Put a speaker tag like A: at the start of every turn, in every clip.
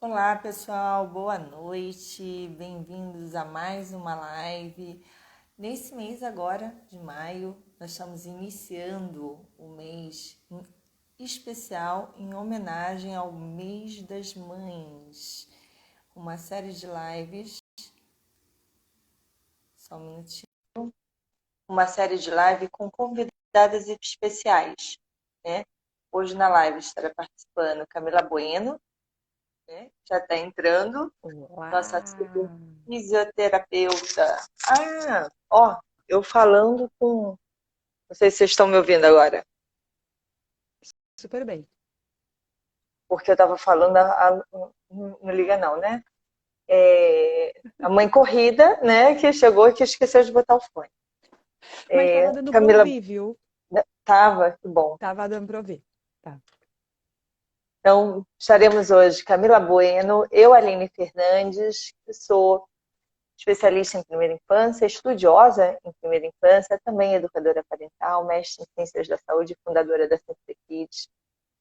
A: Olá, pessoal, boa noite, bem-vindos a mais uma live. Nesse mês agora de maio, nós estamos iniciando o mês especial em homenagem ao mês das mães. Uma série de lives, só um minutinho. Uma série de live com convidadas especiais, né? Hoje na live estará participando Camila Bueno, né? Já está entrando. Nossa
B: Olá!
A: fisioterapeuta. Eu falando com. Não sei se vocês estão me ouvindo agora,
B: Super bem.
A: porque eu estava falando, não liga não, né? A mãe corrida, né, que chegou e que esqueceu de botar o fone.
B: Mas tava dando pra
A: Camila,
B: ouvir, viu?
A: tava, que bom.
B: Tava dando pra ouvir. Tá.
A: Então, estaremos hoje Camila Bueno, eu, Aline Fernandes, que sou especialista em primeira infância, estudiosa em primeira infância, também educadora parental, mestre em ciências da saúde, fundadora da Sempre Kids.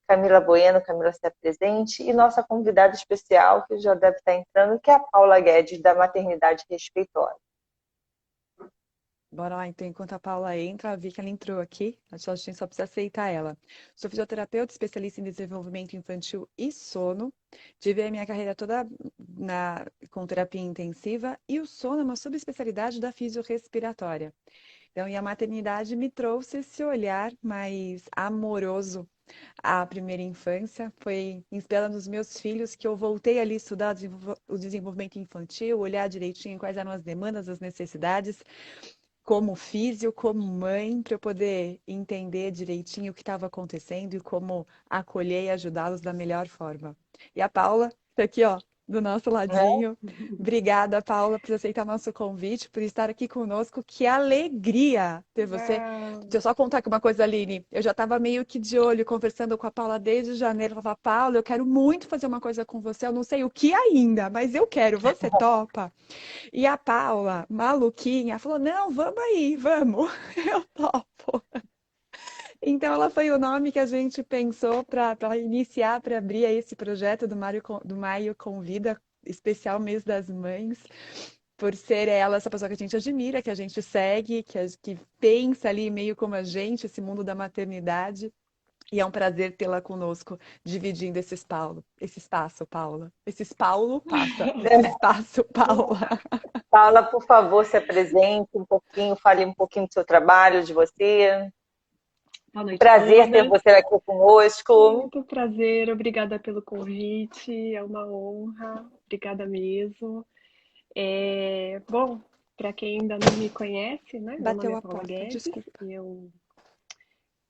A: Camila Bueno, Camila se apresente, e nossa convidada especial, que já deve estar entrando, que é a Paula Guedes, da Maternidade Respeitosa.
B: Bora lá, então, enquanto a Paula entra, vi que ela entrou aqui, a gente só precisa aceitar ela. Sou fisioterapeuta, especialista em desenvolvimento infantil e sono. Tive a minha carreira toda com terapia intensiva e o sono é uma subespecialidade da fisiorrespiratória. Então, e a maternidade me trouxe esse olhar mais amoroso à primeira infância. Foi inspirada nos meus filhos que eu voltei ali a estudar o desenvolvimento infantil, olhar direitinho quais eram as demandas, as necessidades, como físio, como mãe, para eu poder entender direitinho o que estava acontecendo e como acolher e ajudá-los da melhor forma. E a Paula está aqui, ó, do nosso
A: Né?
B: ladinho. Obrigada, Paula, por aceitar nosso convite, por estar aqui conosco. Que alegria ter você.
A: Ah,
B: Deixa eu só contar aqui uma coisa, Aline. Eu já estava meio que de olho, conversando com a Paula desde janeiro. Ela falava, Paula, eu quero muito fazer uma coisa com você. Eu não sei o que ainda, mas eu quero. Você topa? E a Paula, maluquinha, falou: Não, vamos aí, vamos, eu topo. Então, ela foi o nome que a gente pensou para iniciar, para abrir aí esse projeto do Maio Convida, especial Mês das Mães, por ser ela essa pessoa que a gente admira, que a gente segue, que pensa ali meio como a gente, esse mundo da maternidade. E é um prazer tê-la conosco, dividindo esse espaço, Paula. Esse espaço, Paula.
A: Paula, por favor, se apresente um pouquinho, fale um pouquinho do seu trabalho, de você.
C: Boa
A: Um
C: noite a
A: prazer ter
C: todas.
A: você aqui conosco.
C: Muito prazer, obrigada pelo convite, é uma honra, obrigada mesmo. Bom, para quem ainda não me conhece, né, meu nome
B: Bateu
C: é
B: a
C: Paula
B: porta,
C: Guedes,
B: desculpa.
C: eu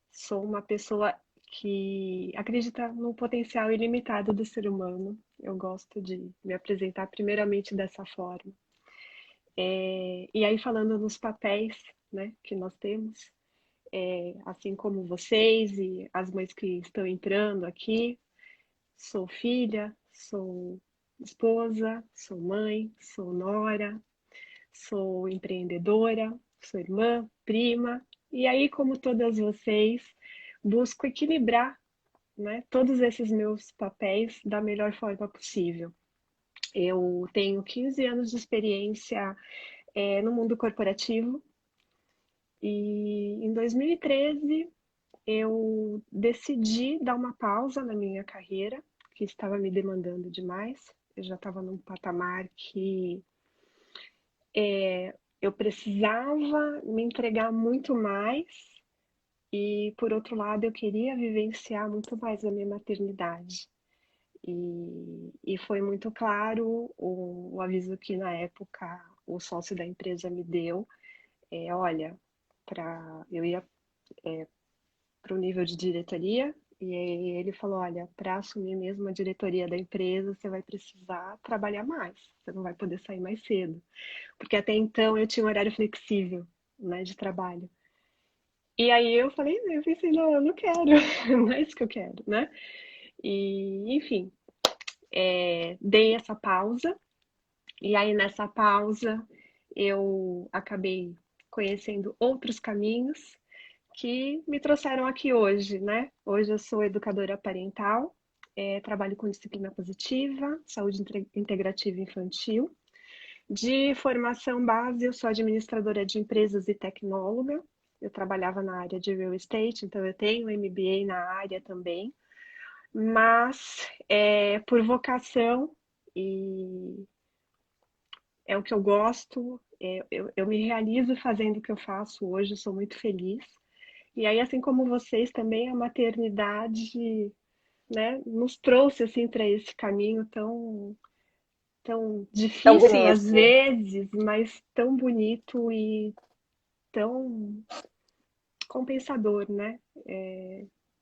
C: sou uma pessoa que acredita no potencial ilimitado do ser humano. Eu gosto de me apresentar primeiramente dessa forma. E aí, falando nos papéis, né, que nós temos, assim como vocês e as mães que estão entrando aqui, sou filha, sou esposa, sou mãe, sou nora, sou empreendedora, sou irmã, prima. E aí, como todas vocês, busco equilibrar, né, todos esses meus papéis da melhor forma possível. Eu tenho 15 anos de experiência no mundo corporativo e em 2013 eu decidi dar uma pausa na minha carreira, que estava me demandando demais. Eu já estava num patamar que eu precisava me entregar muito mais e, por outro lado, eu queria vivenciar muito mais a minha maternidade. E foi muito claro o aviso que, na época, o sócio da empresa me deu. Olha, eu ia para o nível de diretoria. E aí ele falou: olha, para assumir mesmo a diretoria da empresa, você vai precisar trabalhar mais, você não vai poder sair mais cedo. Porque até então eu tinha um horário flexível, né, de trabalho. E aí eu pensei, não, eu não quero, não é isso que eu quero, né? E, enfim, dei essa pausa, e aí nessa pausa eu acabei conhecendo outros caminhos que me trouxeram aqui hoje, né? Hoje eu sou educadora parental trabalho com disciplina positiva, saúde integrativa infantil. De formação base, eu sou administradora de empresas e tecnóloga. Eu trabalhava na área de real estate, então eu tenho MBA na área também. Mas por vocação, e é o que eu gosto, eu me realizo fazendo o que eu faço hoje, sou muito feliz. E aí, assim como vocês também, a maternidade, né, nos trouxe assim para esse caminho tão
A: Tão
C: difícil às
A: bonito.
C: vezes, mas tão bonito e tão compensador, né?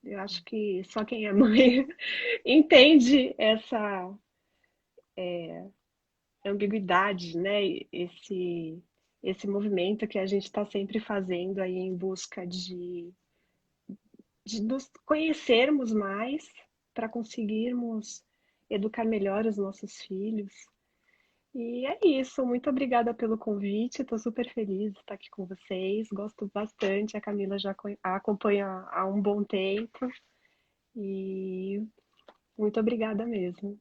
C: Eu acho que só quem é mãe entende essa ambiguidade, né? Esse movimento que a gente está sempre fazendo aí em busca de nos conhecermos mais para conseguirmos educar melhor os nossos filhos. E é isso. Muito obrigada pelo convite. Estou super feliz de estar aqui com vocês. Gosto bastante. A Camila já a acompanha há um bom tempo. E muito obrigada mesmo.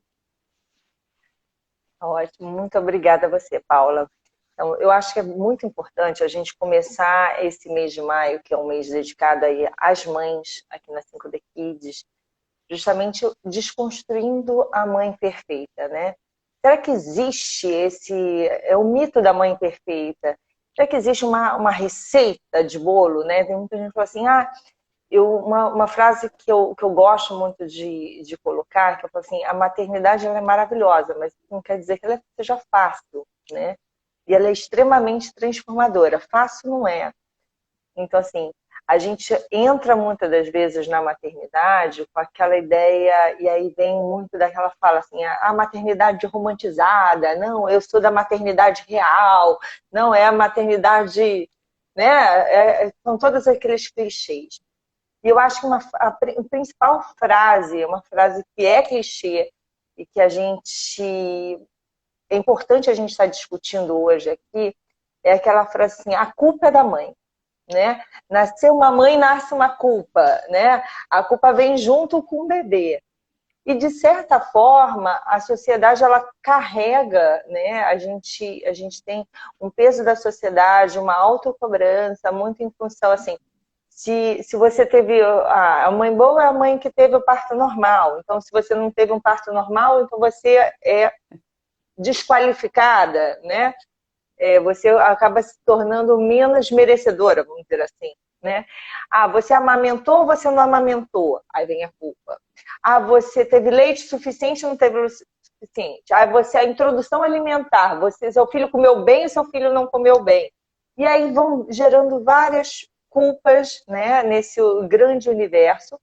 A: Ótimo, muito obrigada a você, Paula. Então, eu acho que é muito importante a gente começar esse mês de maio, que é um mês dedicado aí às mães, aqui na 5D Kids, justamente desconstruindo a mãe perfeita, né? Será que existe é o mito da mãe perfeita? Será que existe uma receita de bolo, né? Tem muita gente que fala assim, uma frase que eu gosto muito de colocar, que eu falo assim, a maternidade ela é maravilhosa, mas não quer dizer que ela seja fácil, né? E ela é extremamente transformadora. Fácil não é. Então, assim, a gente entra muitas das vezes na maternidade com aquela ideia, e aí vem muito daquela fala assim, a maternidade romantizada, não, eu sou da maternidade real, não é a maternidade, né? São todos aqueles clichês. E eu acho que a principal frase, uma frase que é clichê e que é importante a gente estar discutindo hoje aqui, é aquela frase assim, a culpa é da mãe, né? Nasceu uma mãe, nasce uma culpa, né? A culpa vem junto com o bebê. E, de certa forma, a sociedade, ela carrega, né? A gente tem um peso da sociedade, uma autocobrança, muito em função, assim, se você teve a mãe boa é a mãe que teve o parto normal. Então, se você não teve um parto normal, então você é desqualificada, né? Você acaba se tornando menos merecedora, vamos dizer assim, né? Você amamentou ou você não amamentou? Aí vem a culpa. Você teve leite suficiente ou não teve leite suficiente? A introdução alimentar, seu filho comeu bem ou seu filho não comeu bem? E aí vão gerando várias culpas, né, nesse grande universo,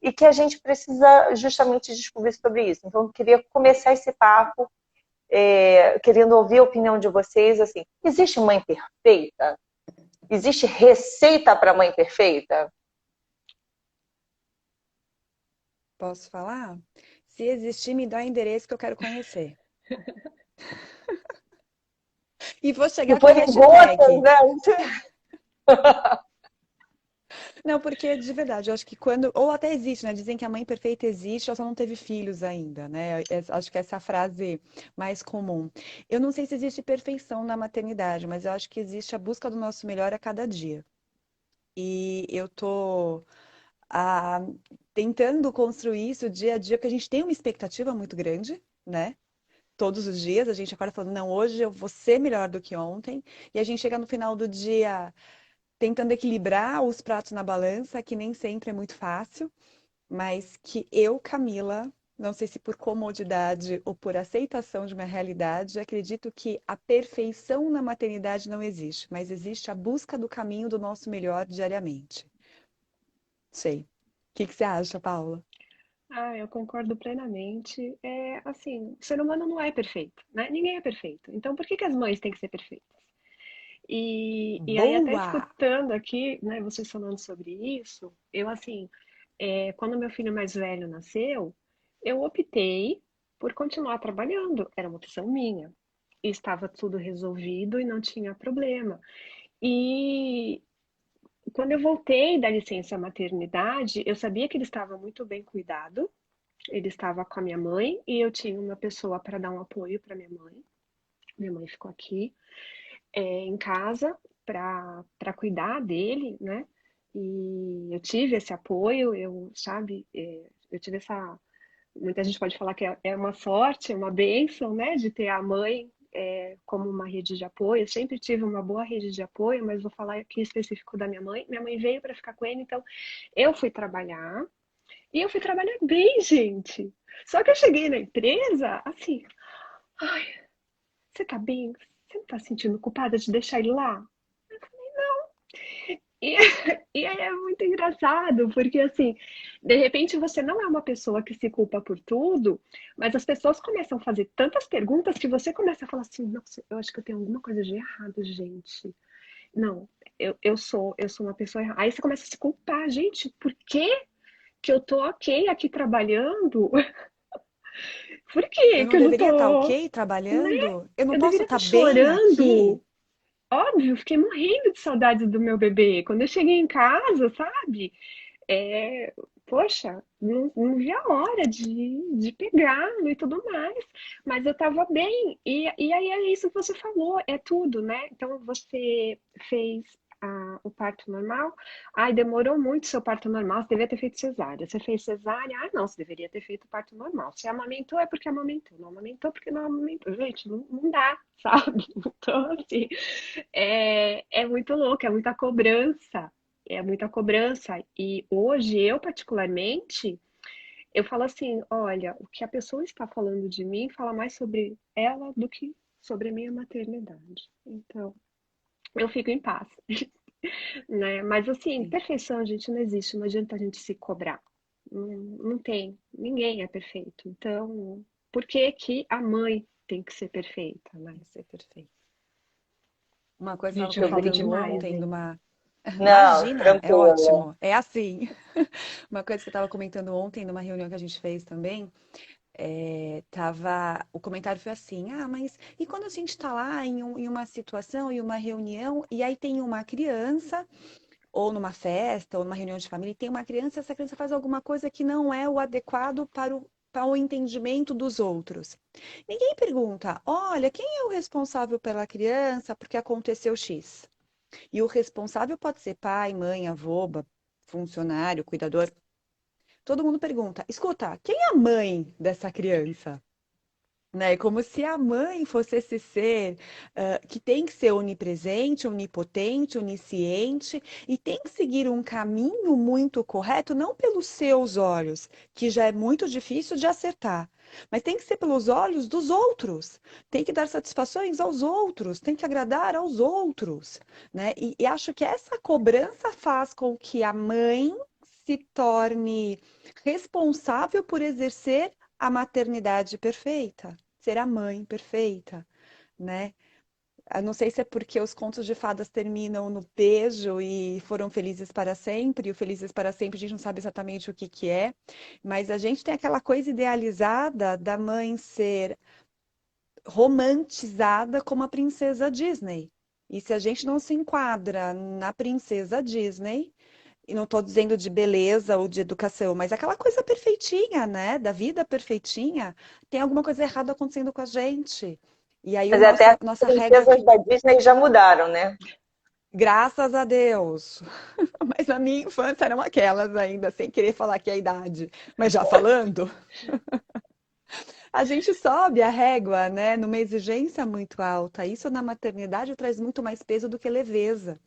A: e que a gente precisa justamente descobrir sobre isso. Então, eu queria começar esse papo querendo ouvir a opinião de vocês, assim, existe mãe perfeita? Existe receita para mãe perfeita?
B: Posso falar? Se existir, me dá o endereço que eu quero conhecer. E vou
A: Se
B: chegar com a
A: for em gotas,
B: hashtag.
A: né?
B: Não, porque de verdade, eu acho que quando. Ou até existe, né? Dizem que a mãe perfeita existe, ela só não teve filhos ainda, né? Acho que essa é a frase mais comum. Eu não sei se existe perfeição na maternidade, mas eu acho que existe a busca do nosso melhor a cada dia. E eu tô ah, tentando construir isso dia a dia, porque a gente tem uma expectativa muito grande, né? Todos os dias a gente acorda falando, não, hoje eu vou ser melhor do que ontem. E a gente chega no final do dia tentando equilibrar os pratos na balança, que nem sempre é muito fácil, mas que eu, Camila, não sei se por comodidade ou por aceitação de uma realidade, acredito que a perfeição na maternidade não existe, mas existe a busca do caminho do nosso melhor diariamente. Sei. O que você acha, Paula?
C: Eu concordo plenamente. Assim, o ser humano não é perfeito, né? Ninguém é perfeito. Então, por que as mães têm que ser perfeitas? E aí, até
B: Boa!
C: escutando aqui, né, vocês falando sobre isso, eu, assim, quando meu filho mais velho nasceu, eu optei por continuar trabalhando. Era uma opção minha. E estava tudo resolvido e não tinha problema. E quando eu voltei da licença maternidade, eu sabia que ele estava muito bem cuidado, Ele estava com a minha mãe e eu tinha uma pessoa para dar um apoio para minha mãe. Minha mãe ficou aqui em casa para cuidar dele, né? E eu tive esse apoio, sabe, eu tive essa. Muita gente pode falar que é uma sorte, é uma bênção, né, de ter a mãe como uma rede de apoio. Eu sempre tive uma boa rede de apoio, mas vou falar aqui específico da minha mãe. Minha mãe veio para ficar com ele, então eu fui trabalhar e eu fui trabalhar bem, gente. Só que eu cheguei na empresa assim, ai, você tá bem? Você não tá se sentindo culpada de deixar ele lá? E, e aí é muito engraçado, porque assim, de repente você não é uma pessoa que se culpa por tudo, mas as pessoas começam a fazer tantas perguntas que você começa a falar assim, nossa, eu acho que eu tenho alguma coisa de errado, gente. Não, eu sou uma pessoa errada. Aí você começa a se culpar, gente, por que que eu tô ok aqui trabalhando? Por
B: Eu
C: que que
B: não
C: eu não
B: deveria estar
C: tô,
B: ok
C: né?
B: trabalhando? Eu não
C: Eu
B: posso
C: deveria
B: estar
C: estar
B: bem aqui?
C: chorando. Óbvio, fiquei morrendo de saudade do meu bebê. Quando eu cheguei em casa, sabe? É, poxa, não vi a hora de pegá-lo e tudo mais, mas eu estava bem. E aí é isso que você falou, é tudo, né? Então você fez o parto normal, ai, demorou muito seu parto normal, você devia ter feito cesárea. Você fez cesárea, ah, não, você deveria ter feito parto normal. Se amamentou é porque amamentou, não amamentou porque não amamentou. Gente, não dá, sabe? Então, assim, é muito louco, é muita cobrança. É muita cobrança. E hoje, eu particularmente, eu falo assim, olha, o que a pessoa está falando de mim fala mais sobre ela do que sobre a minha maternidade. Então, eu fico em paz, né? Mas assim,
B: Sim.
C: perfeição, gente, não existe, não adianta a gente se cobrar. Não tem, ninguém é perfeito. Então, por que que a mãe tem que ser perfeita, né?
B: Tem que ser perfeito. Uma coisa que eu
C: Gente,
B: estava
C: eu falei
B: comentando
C: demais,
B: ontem
C: hein?
B: numa.
A: Não,
B: Imagina, é
A: tranquila.
B: ótimo, é assim. Uma coisa que eu estava comentando ontem numa reunião que a gente fez também, o comentário foi assim: ah, mas e quando a gente está lá em uma situação, em uma reunião, e aí tem uma criança, ou numa festa, ou numa reunião de família, e tem uma criança, essa criança faz alguma coisa que não é o adequado para o entendimento dos outros. Ninguém pergunta: olha, quem é o responsável pela criança porque aconteceu X? E o responsável pode ser pai, mãe, avô, funcionário, cuidador. Todo mundo pergunta: escuta, quem é a mãe dessa criança? Né? Como se a mãe fosse esse ser que tem que ser onipresente, onipotente, onisciente e tem que seguir um caminho muito correto, não pelos seus olhos, que já é muito difícil de acertar, mas tem que ser pelos olhos dos outros. Tem que dar satisfações aos outros, tem que agradar aos outros, né? E acho que essa cobrança faz com que a mãe se torne responsável por exercer a maternidade perfeita, ser a mãe perfeita, né? Eu não sei se é porque os contos de fadas terminam no beijo e foram felizes para sempre, e o felizes para sempre a gente não sabe exatamente o que que é, mas a gente tem aquela coisa idealizada da mãe ser romantizada como a princesa Disney. E se a gente não se enquadra na princesa Disney, e não estou dizendo de beleza ou de educação, mas aquela coisa perfeitinha, né? Da vida perfeitinha, tem alguma coisa errada acontecendo com a gente. E aí
A: Mas até as
B: nossa régua
A: princesas
B: fica,
A: da Disney já mudaram, né?
B: graças a Deus. Mas na minha infância eram aquelas ainda, sem querer falar que é a idade. Mas já falando, a gente sobe a régua, né? Numa exigência muito alta. Isso na maternidade traz muito mais peso do que leveza.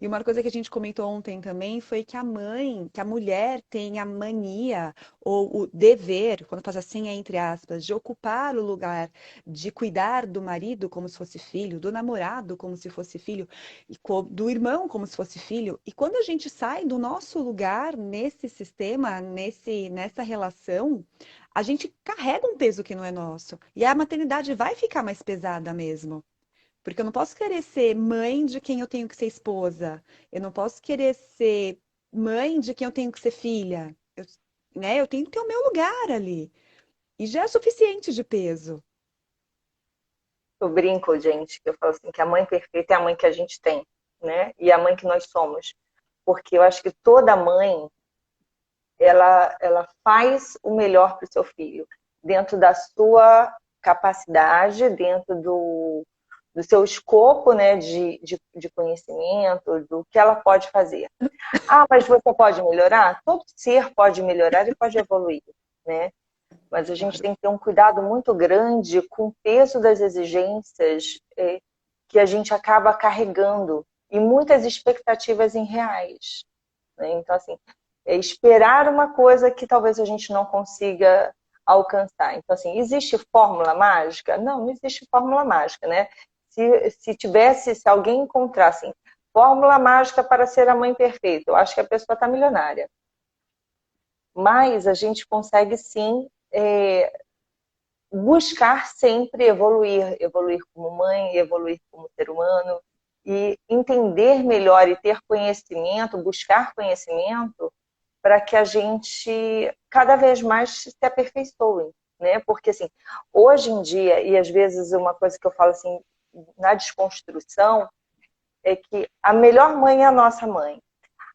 B: E uma coisa que a gente comentou ontem também foi que a mãe, que a mulher tem a mania ou o dever, quando faz assim, é entre aspas, de ocupar o lugar, de cuidar do marido como se fosse filho, do namorado como se fosse filho, e do irmão como se fosse filho. E quando a gente sai do nosso lugar nesse sistema, nessa relação, a gente carrega um peso que não é nosso. E a maternidade vai ficar mais pesada mesmo. Porque eu não posso querer ser mãe de quem eu tenho que ser esposa. Eu não posso querer ser mãe de quem eu tenho que ser filha. Né? Eu tenho que ter o meu lugar ali. E já é suficiente de peso.
A: Eu brinco, gente, que eu falo assim, que a mãe perfeita é a mãe que a gente tem, né? E a mãe que nós somos. Porque eu acho que toda mãe ela faz o melhor para o seu filho, dentro da sua capacidade, dentro do seu escopo, né, de conhecimento, do que ela pode fazer. Ah, mas você pode melhorar? Todo ser pode melhorar e pode evoluir, né? Mas a gente tem que ter um cuidado muito grande com o peso das exigências que a gente acaba carregando e muitas expectativas irreais, né? Então, assim, esperar uma coisa que talvez a gente não consiga alcançar. Então, assim, existe fórmula mágica? Não, não existe fórmula mágica, né? Se alguém encontrasse assim, fórmula mágica para ser a mãe perfeita, eu acho que a pessoa está milionária. Mas a gente consegue sim buscar sempre evoluir como mãe, evoluir como ser humano e entender melhor e ter conhecimento, buscar conhecimento para que a gente cada vez mais se aperfeiçoe, né? Porque assim, hoje em dia, e às vezes uma coisa que eu falo assim, na desconstrução, é que a melhor mãe é a nossa mãe.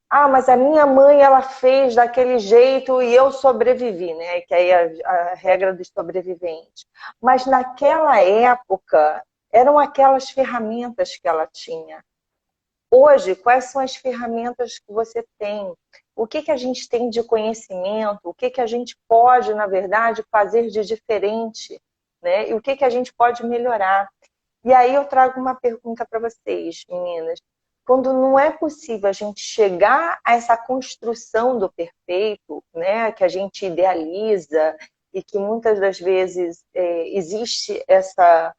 A: Ah, mas a minha mãe, ela fez daquele jeito e eu sobrevivi, né? Que aí a regra dos sobreviventes. Mas naquela época, eram aquelas ferramentas que ela tinha. Hoje, quais são as ferramentas que você tem? O que a gente tem de conhecimento? O que a gente pode, na verdade, fazer de diferente? Né? E o que a gente pode melhorar? E aí eu trago uma pergunta para vocês, meninas. Quando não é possível a gente chegar a essa construção do perfeito, né, que a gente idealiza e que muitas das vezes existe essa...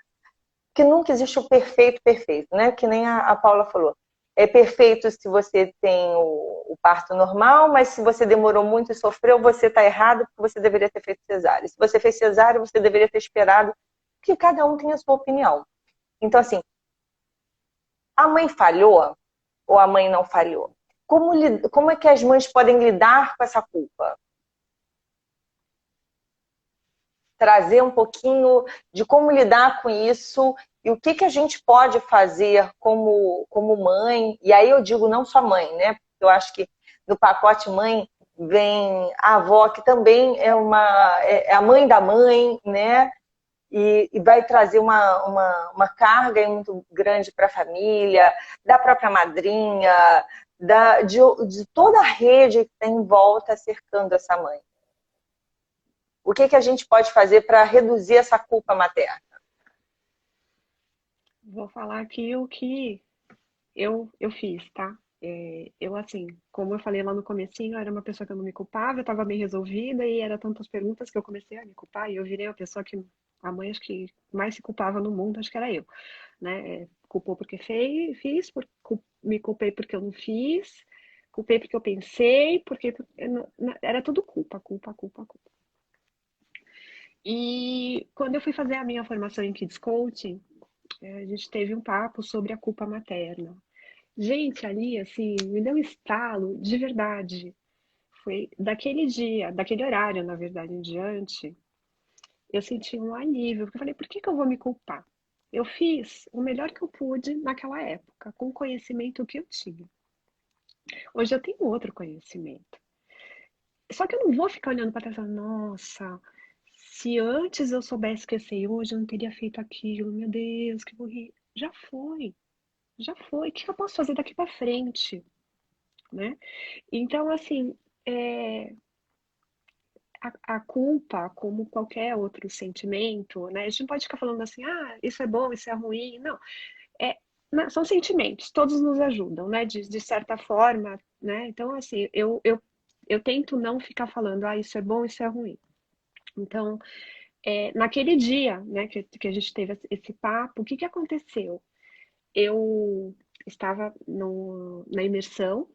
A: que nunca existe o perfeito perfeito, né? Que nem a Paula falou. É perfeito se você tem o parto normal, mas se você demorou muito e sofreu, você está errado porque você deveria ter feito cesárea. Se você fez cesárea, você deveria ter esperado, porque cada um tem a sua opinião. Então, assim, a mãe falhou ou a mãe não falhou? Como é que as mães podem lidar com essa culpa? Trazer um pouquinho de como lidar com isso e o que a gente pode fazer como mãe. E aí eu digo não só mãe, né? Porque eu acho que no pacote mãe vem a avó, que também é a mãe da mãe, né? E vai trazer uma carga muito grande para a família, da própria madrinha, de toda a rede que está em volta cercando essa mãe. O que a gente pode fazer para reduzir essa culpa materna?
C: Vou falar aqui o que eu fiz, tá? Eu, assim, como eu falei lá no comecinho, eu era uma pessoa que eu não me culpava, eu estava bem resolvida e era tantas perguntas que eu comecei a me culpar e eu virei a pessoa que a mãe acho que mais se culpava no mundo, acho que era eu, né? Culpou porque fiz, me culpei porque eu não fiz, culpei porque eu pensei, era tudo culpa, culpa, culpa, culpa. E quando eu fui fazer a minha formação em Kids Coaching, a gente teve um papo sobre a culpa materna. Gente, ali, assim, me deu um estalo de verdade. Foi daquele dia, daquele horário, na verdade, em diante, eu senti um alívio, porque eu falei, por que eu vou me culpar? Eu fiz o melhor que eu pude naquela época, com o conhecimento que eu tinha. Hoje eu tenho outro conhecimento. Só que eu não vou ficar olhando para trás e falando, nossa, se antes eu soubesse que eu sei hoje, eu não teria feito aquilo, meu Deus, que burrice. Já foi, já foi. O que eu posso fazer daqui para frente, né? Então, assim, a culpa, como qualquer outro sentimento, né? A gente não pode ficar falando assim, ah, isso é bom, isso é ruim. Não, é, são sentimentos, todos nos ajudam, né? De certa forma, né? Então, assim, eu tento não ficar falando, ah, isso é bom, isso é ruim. Então, naquele dia, né, que a gente teve esse papo, o que aconteceu? Eu estava na imersão,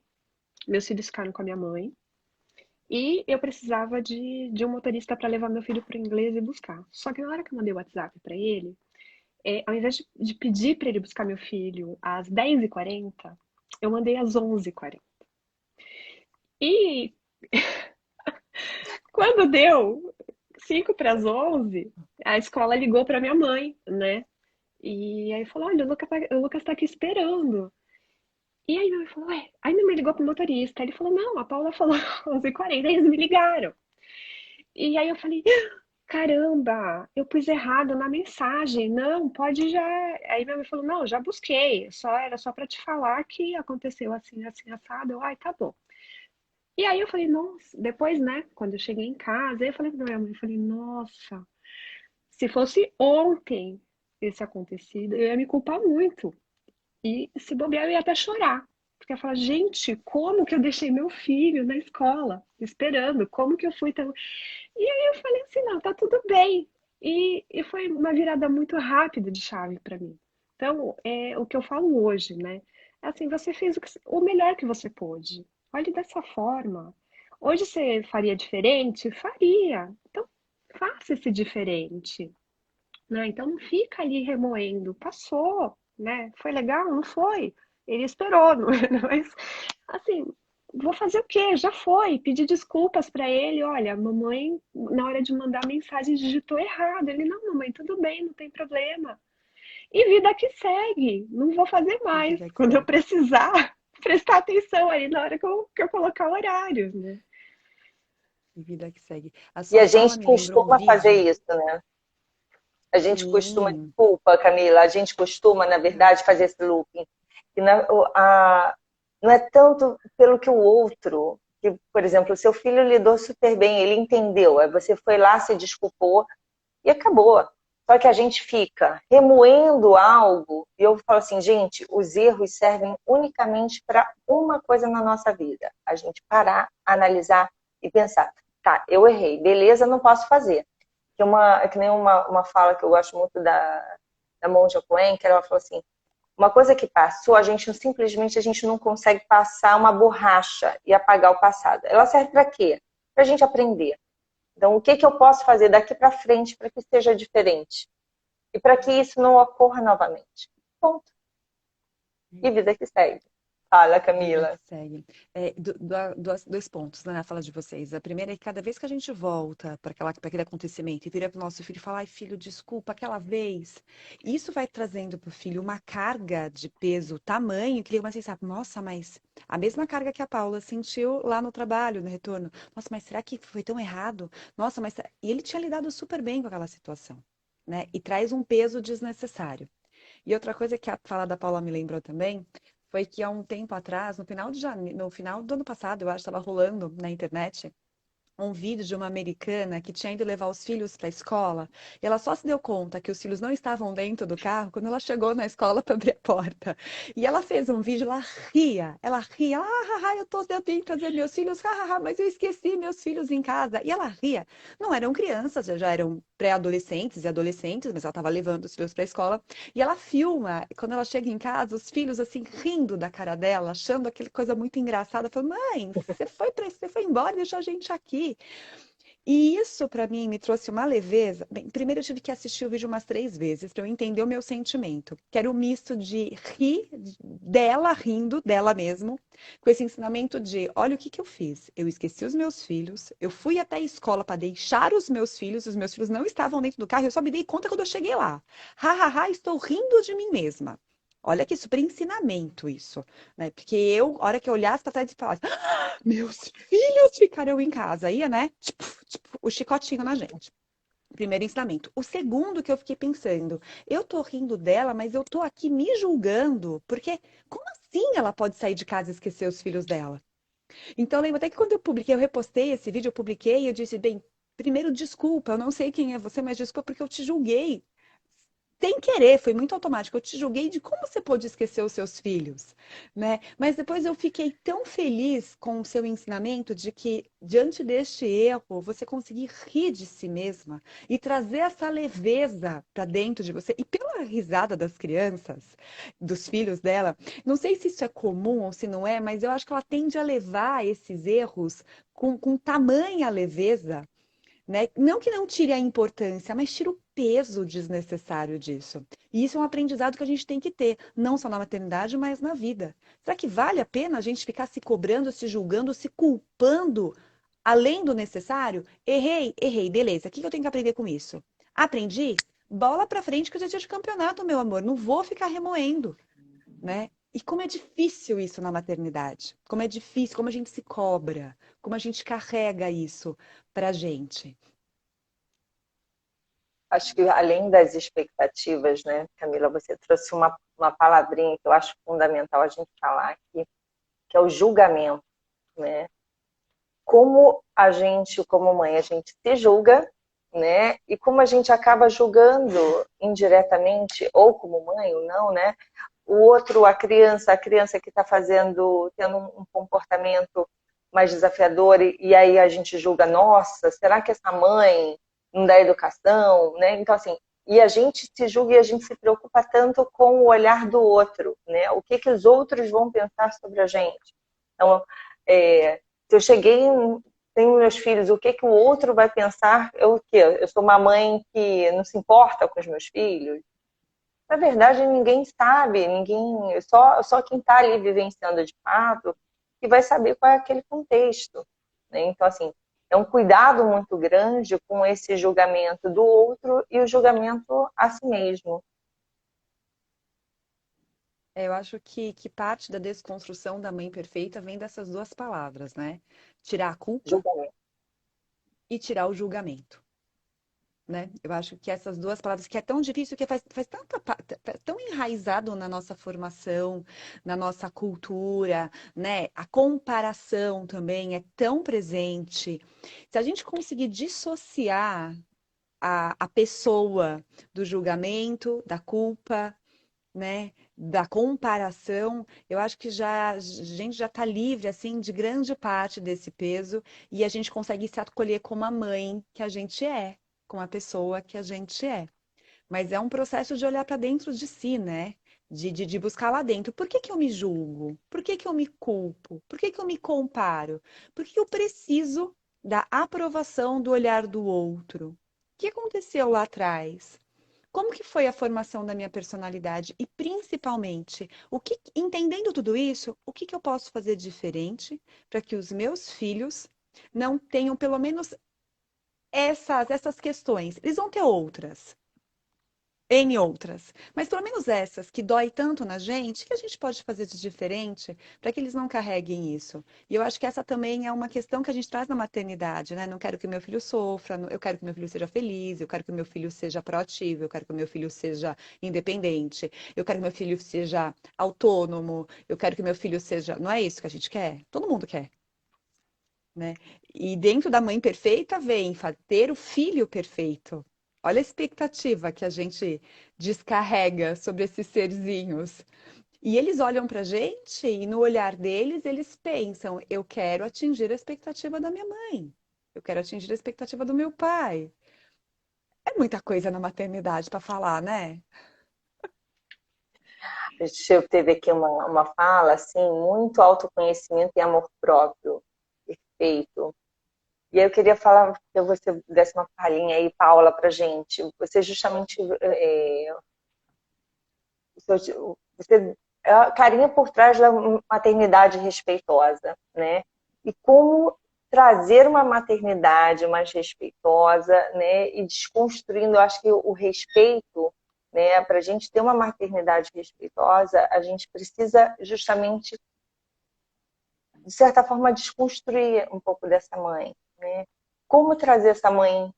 C: meus filhos ficaram com a minha mãe, e eu precisava de um motorista para levar meu filho para o inglês e buscar. Só que na hora que eu mandei o WhatsApp para ele, ao invés de pedir para ele buscar meu filho às 10h40, eu mandei às 11h40. E quando deu 5 para as 11, a escola ligou para minha mãe, né? E aí falou, olha, o Lucas tá aqui esperando. E aí minha mãe falou, ué, aí minha mãe ligou pro motorista. Ele falou, não, a Paula falou 11h40, aí eles me ligaram. E aí eu falei, caramba, eu pus errado na mensagem. Não, pode já. Aí minha mãe falou, não, já busquei. Era só para te falar que aconteceu assim, assim, assado. Ai, tá bom. E aí eu falei, nossa, depois, né, quando eu cheguei em casa, aí eu falei pra minha mãe, eu falei, nossa, se fosse ontem esse acontecido, eu ia me culpar muito. E se bobear, eu ia até chorar. Porque eu ia falar, gente, como que eu deixei meu filho na escola, esperando? Como que eu fui tão. E aí eu falei assim, não, tá tudo bem. E foi uma virada muito rápida de chave para mim. Então, é o que eu falo hoje, né? É assim, você fez o melhor que você pôde. Olhe dessa forma. Hoje você faria diferente? Faria. Então, faça esse diferente, né? Então não fica ali remoendo. Passou, né? Foi legal? Não foi? Ele esperou, não é? Mas, assim, vou fazer o quê? Já foi. Pedir desculpas para ele. Olha, mamãe, na hora de mandar mensagem, digitou errado. Ele, não, mamãe, tudo bem, não tem problema. E vida que segue. Não vou fazer
B: E
C: mais.
B: vida que
C: Quando eu
B: segue.
C: precisar, prestar atenção ali na hora que eu colocar o horário, né?
B: E vida que segue. A
A: E
B: sua
A: a
B: fala
A: gente
B: me lembrou um
A: costuma fazer
B: vídeo.
A: isso, né? A gente costuma,
B: Sim.
A: desculpa, Camila, a gente costuma, na
B: Não.
A: verdade, fazer esse looping. E não é tanto pelo que o outro, que, por exemplo, o seu filho lidou super bem, ele entendeu, aí você foi lá, se desculpou e acabou. Só que a gente fica remoendo algo, e eu falo assim, gente, os erros servem unicamente para uma coisa na nossa vida: a gente parar, analisar e pensar, tá, eu errei, beleza, não posso fazer. Que nem uma fala que eu gosto muito da Monja Coen, que ela falou assim, uma coisa que passou, simplesmente a gente não consegue passar uma borracha e apagar o passado. Ela serve para quê? Para a gente aprender. Então, o que que eu posso fazer daqui para frente para que seja diferente? E para que isso não ocorra novamente? Ponto. E vida que segue. Fala,
B: Vida
A: Camila.
B: que segue. Dois pontos, né, na fala de vocês. A primeira é que cada vez que a gente volta para aquele acontecimento e vira para o nosso filho e fala, ai, filho, desculpa, aquela vez, isso vai trazendo para o filho uma carga de peso, tamanho, que ele começa a pensar, nossa, mas a mesma carga que a Paula sentiu lá no trabalho, no retorno. Nossa, mas será que foi tão errado? Nossa, mas. E ele tinha lidado super bem com aquela situação, né? E traz um peso desnecessário. E outra coisa que a fala da Paula me lembrou também foi que há um tempo atrás, no final do ano passado, eu acho, estava rolando na internet um vídeo de uma americana que tinha ido levar os filhos para a escola e ela só se deu conta que os filhos não estavam dentro do carro quando ela chegou na escola para abrir a porta. E ela fez um vídeo, ela ria, eu tô tentando trazer meus filhos, mas eu esqueci meus filhos em casa. E ela ria. Não eram crianças, já eram pré-adolescentes e adolescentes, mas ela estava levando os filhos para a escola. E ela filma, quando ela chega em casa, os filhos assim rindo da cara dela, achando aquela coisa muito engraçada, falando: "Mãe, você foi embora e deixou a gente aqui". E isso para mim me trouxe uma leveza. Bem, primeiro eu tive que assistir o vídeo umas 3 vezes para eu entender o meu sentimento, que era o misto de rir dela, rindo dela mesmo, com esse ensinamento de, olha o que que eu fiz. Eu esqueci os meus filhos, eu fui até a escola para deixar os meus filhos não estavam dentro do carro, eu só me dei conta quando eu cheguei lá. Estou rindo de mim mesma. Olha que super ensinamento isso, né? Porque eu, a hora que eu olhasse para trás e falasse, meus filhos ficaram em casa. Ia, né? Tipo, o chicotinho na gente. Primeiro ensinamento. O segundo que eu fiquei pensando, eu tô rindo dela, mas eu tô aqui me julgando, porque como assim ela pode sair de casa e esquecer os filhos dela? Então, eu lembro até que quando eu repostei esse vídeo, eu publiquei, eu disse, bem, primeiro, desculpa, eu não sei quem é você, mas desculpa porque eu te julguei sem querer, foi muito automático. Eu te julguei de como você pôde esquecer os seus filhos, né? Mas depois eu fiquei tão feliz com o seu ensinamento de que, diante deste erro, você conseguir rir de si mesma e trazer essa leveza para dentro de você. E pela risada das crianças, dos filhos dela, não sei se isso é comum ou se não é, mas eu acho que ela tende a levar esses erros com tamanha leveza, né? Não que não tire a importância, mas tira o peso desnecessário disso. E isso é um aprendizado que a gente tem que ter, não só na maternidade, mas na vida. Será que vale a pena a gente ficar se cobrando, se julgando, se culpando além do necessário? Errei, beleza. O que eu tenho que aprender com isso? Aprendi? Bola pra frente que hoje é dia de campeonato, meu amor. Não vou ficar remoendo, né? E como é difícil isso na maternidade. Como é difícil, como a gente se cobra, como a gente carrega isso pra gente.
A: Acho que além das expectativas, né, Camila, você trouxe uma palavrinha que eu acho fundamental a gente falar aqui, que é o julgamento, né? Como a gente, como mãe, a gente se julga, né? E como a gente acaba julgando indiretamente, ou como mãe ou não, né? O outro, a criança que está fazendo, tendo um comportamento mais desafiador, e aí a gente julga, nossa, será que essa mãe não dá educação, né? Então, assim, e a gente se julga e a gente se preocupa tanto com o olhar do outro, né? O que que os outros vão pensar sobre a gente? Então, se eu cheguei, tenho meus filhos, o que que o outro vai pensar? Eu, o quê? Eu sou uma mãe que não se importa com os meus filhos? Na verdade, ninguém sabe, ninguém, só quem está ali vivenciando de fato que vai saber qual é aquele contexto, né? Então, assim, é um cuidado muito grande com esse julgamento do outro e o julgamento a si mesmo.
B: Eu acho que parte da desconstrução da mãe perfeita vem dessas duas palavras, né? Tirar a culpa
A: Julgamento.
B: e tirar o julgamento. Né? Eu acho que essas duas palavras, que é tão difícil, que faz tão enraizado na nossa formação, na nossa cultura, né? A comparação também é tão presente. Se a gente conseguir dissociar a pessoa do julgamento, da culpa, né? Da comparação, eu acho que já a gente já está livre assim de grande parte desse peso e a gente consegue se acolher como a mãe que a gente é, como a pessoa que a gente é. Mas é um processo de olhar para dentro de si, né? De buscar lá dentro. Por que que eu me julgo? Por que que eu me culpo? Por que que eu me comparo? Por que eu preciso da aprovação do olhar do outro? O que aconteceu lá atrás? Como que foi a formação da minha personalidade? E principalmente, entendendo tudo isso, o que que eu posso fazer diferente para que os meus filhos não tenham pelo menos essas questões? Eles vão ter outras. N outras. Mas pelo menos essas que dói tanto na gente, que a gente pode fazer de diferente para que eles não carreguem isso. E eu acho que essa também é uma questão que a gente traz na maternidade, né? Não quero que meu filho sofra, eu quero que meu filho seja feliz, eu quero que meu filho seja proativo, eu quero que meu filho seja independente, eu quero que meu filho seja autônomo, eu quero que meu filho seja. Não é isso que a gente quer? Todo mundo quer. Né? E dentro da mãe perfeita vem ter o filho perfeito. Olha a expectativa que a gente descarrega sobre esses serzinhos. E eles olham para a gente e no olhar deles eles pensam: eu quero atingir a expectativa da minha mãe, eu quero atingir a expectativa do meu pai. É muita coisa na maternidade para falar, né?
A: A gente teve aqui uma fala, assim, muito autoconhecimento e amor próprio. Perfeito. E aí eu queria falar, que você desse uma palhinha aí, Paula, para gente. Você justamente, você é a carinha por trás da maternidade respeitosa, né? E como trazer uma maternidade mais respeitosa, né? E desconstruindo, eu acho que o respeito, né? Para a gente ter uma maternidade respeitosa, a gente precisa justamente, de certa forma, desconstruir um pouco dessa mãe, né? Como trazer essa mãe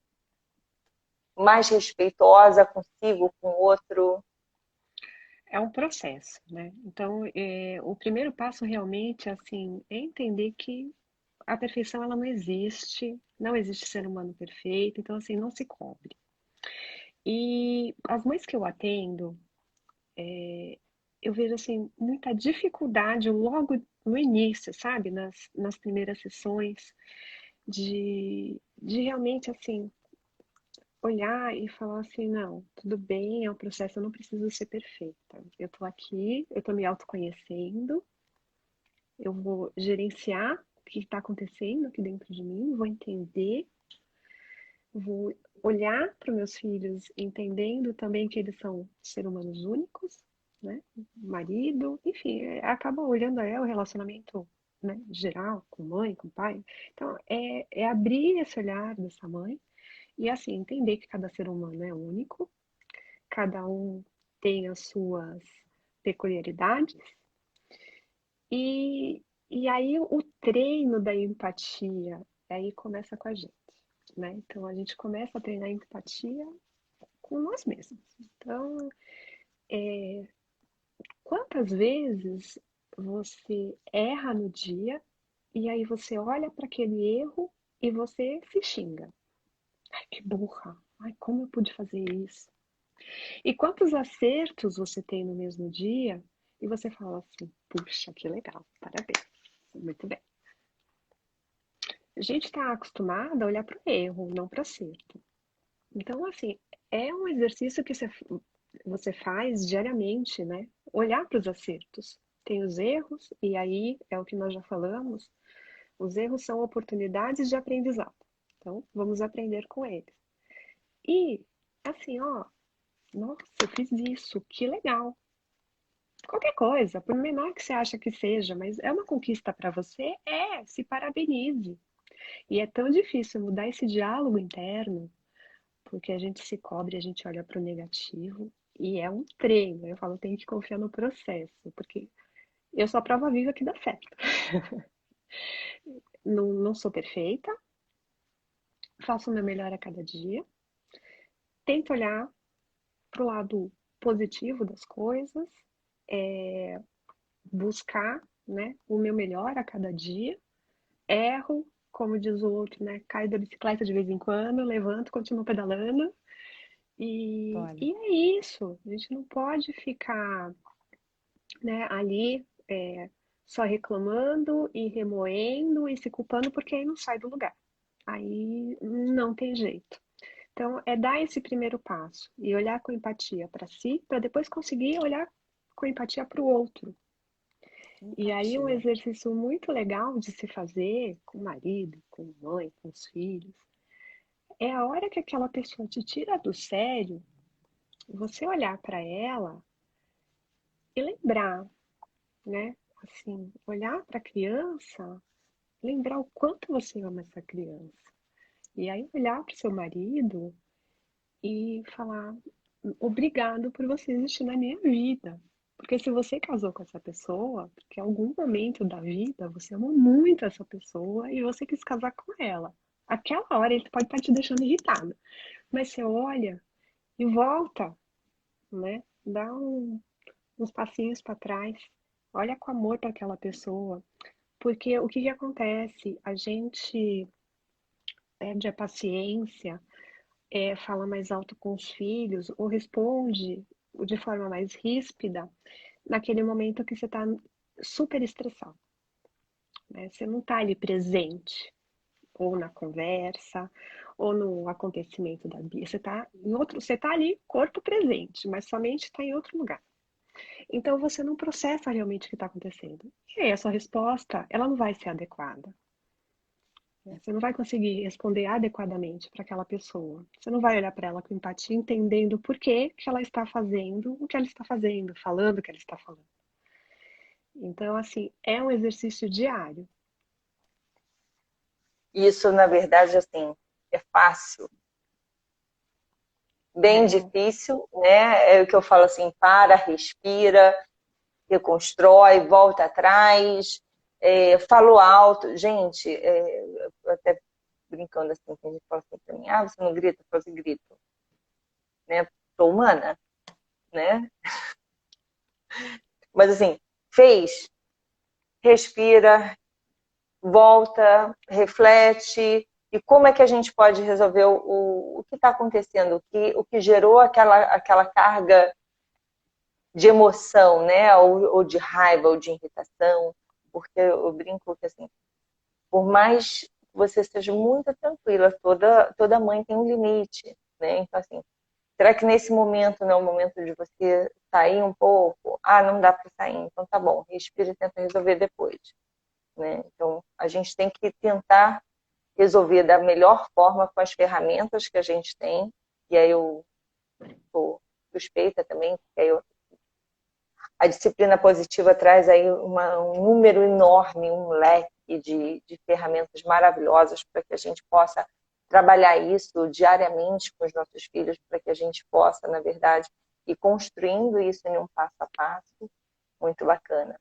A: mais respeitosa consigo, com o outro.
C: É um processo, né? Então, o primeiro passo realmente, assim, é entender que a perfeição ela não existe, não existe ser humano perfeito, então assim, não se cobre. E as mães que eu atendo, eu vejo assim muita dificuldade logo no início, sabe, nas primeiras sessões, de realmente assim olhar e falar assim, não, tudo bem, é um processo, eu não preciso ser perfeita. Eu tô aqui, eu tô me autoconhecendo, eu vou gerenciar o que está acontecendo aqui dentro de mim, vou entender, vou olhar para os meus filhos, entendendo também que eles são seres humanos únicos, né? Marido, enfim, acaba olhando o relacionamento, né, geral, com mãe, com pai. Então, é abrir esse olhar dessa mãe e, assim, entender que cada ser humano é único, cada um tem as suas peculiaridades, E aí o treino da empatia, aí começa com a gente, né? Então a gente começa a treinar a empatia com nós mesmos. Então, quantas vezes você erra no dia e aí você olha para aquele erro e você se xinga? Ai, que burra! Ai, como eu pude fazer isso? E quantos acertos você tem no mesmo dia e você fala assim, puxa, que legal, parabéns, muito bem. A gente está acostumada a olhar para o erro, não para o acerto. Então, assim, é um exercício que você faz diariamente, né? Olhar para os acertos. Tem os erros, e aí é o que nós já falamos, os erros são oportunidades de aprendizado. Então, vamos aprender com eles. E, assim, ó, nossa, eu fiz isso, que legal. Qualquer coisa, por menor que você acha que seja, mas é uma conquista para você, se parabenize. E é tão difícil mudar esse diálogo interno, porque a gente se cobre, a gente olha para o negativo, e é um treino. Eu falo, tem que confiar no processo, porque eu sou a prova viva que dá certo. Não sou perfeita, faço o meu melhor a cada dia, tento olhar para o lado positivo das coisas, buscar, né, o meu melhor a cada dia, erro, como diz o outro, né, caio da bicicleta de vez em quando, levanto, continuo pedalando,
B: Olha,
C: e é isso, a gente não pode ficar, né, ali só reclamando e remoendo e se culpando porque aí não sai do lugar. Aí não tem jeito. Então, é dar esse primeiro passo e olhar com empatia para si, para depois conseguir olhar com empatia para o outro. E aí, um
B: empatia.
C: exercício muito legal de se fazer com o marido, com a mãe, com os filhos, é a hora que aquela pessoa te tira do sério, você olhar para ela e lembrar, né? Assim, olhar para a criança, lembrar o quanto você ama essa criança. E aí olhar para o seu marido e falar: obrigado por você existir na minha vida. Porque se você casou com essa pessoa, porque em algum momento da vida você amou muito essa pessoa e você quis casar com ela. Aquela hora ele pode estar te deixando irritado. Mas você olha e volta, né? Dá uns passinhos para trás. Olha com amor para aquela pessoa. Porque o que acontece? A gente perde a paciência, fala mais alto com os filhos ou responde de forma mais ríspida naquele momento que você está super estressado, né? Você não está ali presente, ou na conversa, ou no acontecimento da Bia. Você está ali, corpo presente, mas sua mente está em outro lugar. Então você não processa realmente o que está acontecendo. E aí a sua resposta, ela não vai ser adequada. Você não vai conseguir responder adequadamente para aquela pessoa. Você não vai olhar para ela com empatia, entendendo por que ela está fazendo o que ela está fazendo, falando o que ela está falando. Então, assim, é um exercício diário.
A: Isso, na verdade, assim, é fácil, bem
C: É,
A: difícil, né? É o que eu falo assim, para, respira, reconstrói, volta atrás, falou alto. Gente, eu até brincando assim, que a gente fala assim pra mim, ah, você não grita? Eu falo assim, grito, né? Sou humana, né? Mas assim, fez, respira, volta, reflete, e como é que a gente pode resolver o que está acontecendo, o que gerou aquela carga de emoção, né? Ou de raiva, ou de irritação, porque eu brinco que assim, por mais que você seja muito tranquila, toda mãe tem um limite, né? Então assim, será que nesse momento não é o momento de você sair um pouco? Ah, não dá para sair, então tá bom, respira e tenta resolver depois, né? Então a gente tem que tentar resolver da melhor forma com as ferramentas que a gente tem, e aí eu sou suspeita também, porque aí a disciplina positiva traz aí um número enorme, um leque de ferramentas maravilhosas para que a gente possa trabalhar isso diariamente com os nossos filhos, para que a gente possa, na verdade, ir construindo isso em um passo a passo muito bacana.